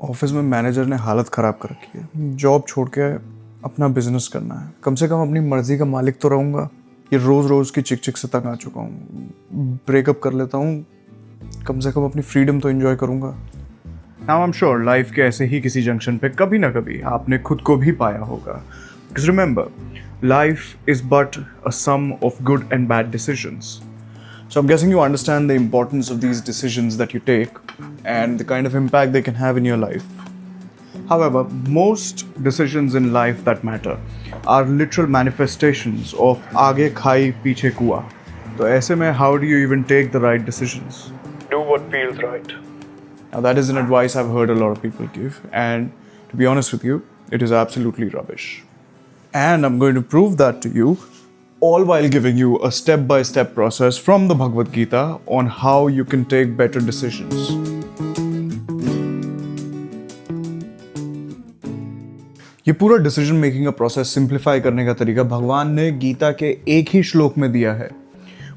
Office में manager ने हालत ख़राब कर रखी है। जॉब छोड़ के अपना बिजनेस करना है। कम से कम अपनी मर्जी का मालिक तो रहूँगा। ये रोज़ रोज़ की चिक चिक से तंग आ चुका हूँ। ब्रेकअप कर लेता हूँ, कम से कम अपनी फ्रीडम तो एंजॉय करूँगा। Now I am sure life के ऐसे ही किसी जंक्शन पे कभी ना कभी आपने खुद को भी पाया होगा। Because remember, life is but a sum of good and bad decisions. So I'm guessing you understand the importance of these decisions that you take and the kind of impact they can have in your life. However, most decisions in life that matter are literal manifestations of आगे खाई पीछे कुआं. तो ऐसे में how do you even take the right decisions? Do what feels right. Now that is an advice I've heard a lot of people give, and to be honest with you, it is absolutely rubbish. And I'm going to prove that to you, all while giving you a step-by-step process from the Bhagavad Gita on how you can take better decisions. ये पूरा decision making का process simplify करने का तरीका भगवान ने गीता के एक ही श्लोक में दिया है.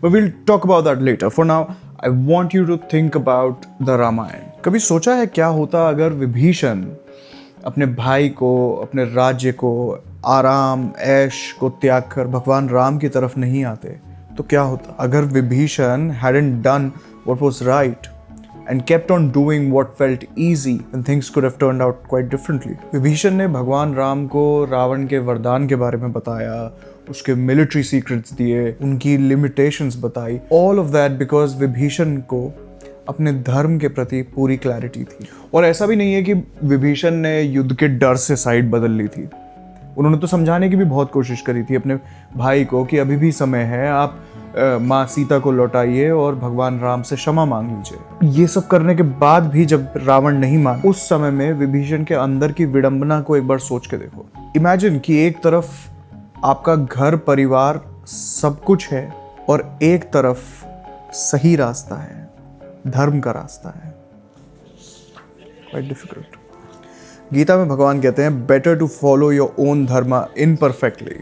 But we'll talk about that later. For now, I want you to think about the Ramayana. कभी सोचा है क्या होता अगर विभीषण अपने भाई को, अपने राज्य को, आराम ऐश को त्याग कर भगवान राम की तरफ नहीं आते तो क्या होता? अगर Vibhishan hadn't done what was right and kept on doing what felt easy, then things could have turned out quite differently. Vibhishan ने भगवान राम को रावण के वरदान के बारे में बताया, उसके मिलिट्री सीक्रेट्स दिए, उनकी लिमिटेशंस बताई. All of that because Vibhishan को अपने धर्म के प्रति पूरी क्लैरिटी थी. और ऐसा भी नहीं है कि विभीषण ने युद्ध के डर से साइड बदल ली थी. उन्होंने तो समझाने की भी बहुत कोशिश करी थी अपने भाई को कि अभी भी समय है, आप माँ सीता को लौटाइए और भगवान राम से क्षमा मांग लीजिए. ये सब करने के बाद भी जब रावण नहीं मान, उस समय में विभीषण के अंदर की विडंबना को एक बार सोच के देखो. इमेजिन कि एक तरफ आपका घर परिवार सब कुछ है और एक तरफ सही रास्ता है, धर्म का रास्ता है. Quite difficult. गीता में भगवान कहते हैं better to follow your own dharma imperfectly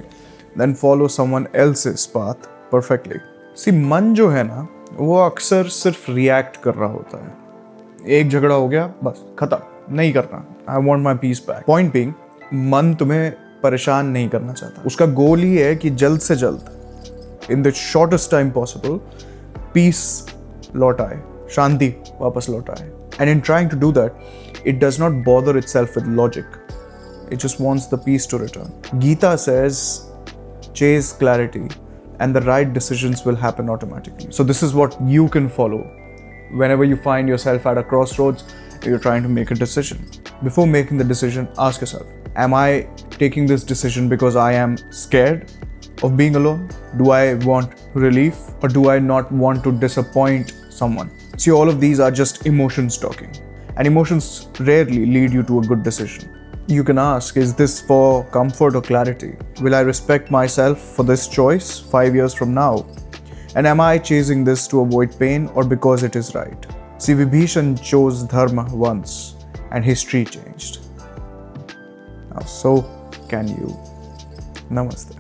than follow someone else's path perfectly. सी मन जो है ना, वो अक्सर सिर्फ रिएक्ट कर रहा होता है. एक झगड़ा हो गया, बस खत्म, नहीं करना, I want my peace back. Point being, मन तुम्हें परेशान नहीं करना चाहता. उसका गोल ही है कि जल्द से जल्द in the shortest time possible peace लौट आए, शांति वापस लौट आए. And in trying to do that, it does not bother itself with logic. It just wants the peace to return. Gita says, chase clarity and the right decisions will happen automatically. So this is what you can follow whenever you find yourself at a crossroads, you're trying to make a decision. Before making the decision, ask yourself, am I taking this decision because I am scared of being alone? Do I want relief, or do I not want to disappoint someone? See, all of these are just emotions talking, and emotions rarely lead you to a good decision. You can ask, is this for comfort or clarity? Will I respect myself for this choice 5 years from now? And am I chasing this to avoid pain or because it is right? See, Vibhishan chose dharma once and history changed. Now, so can you. Namaste.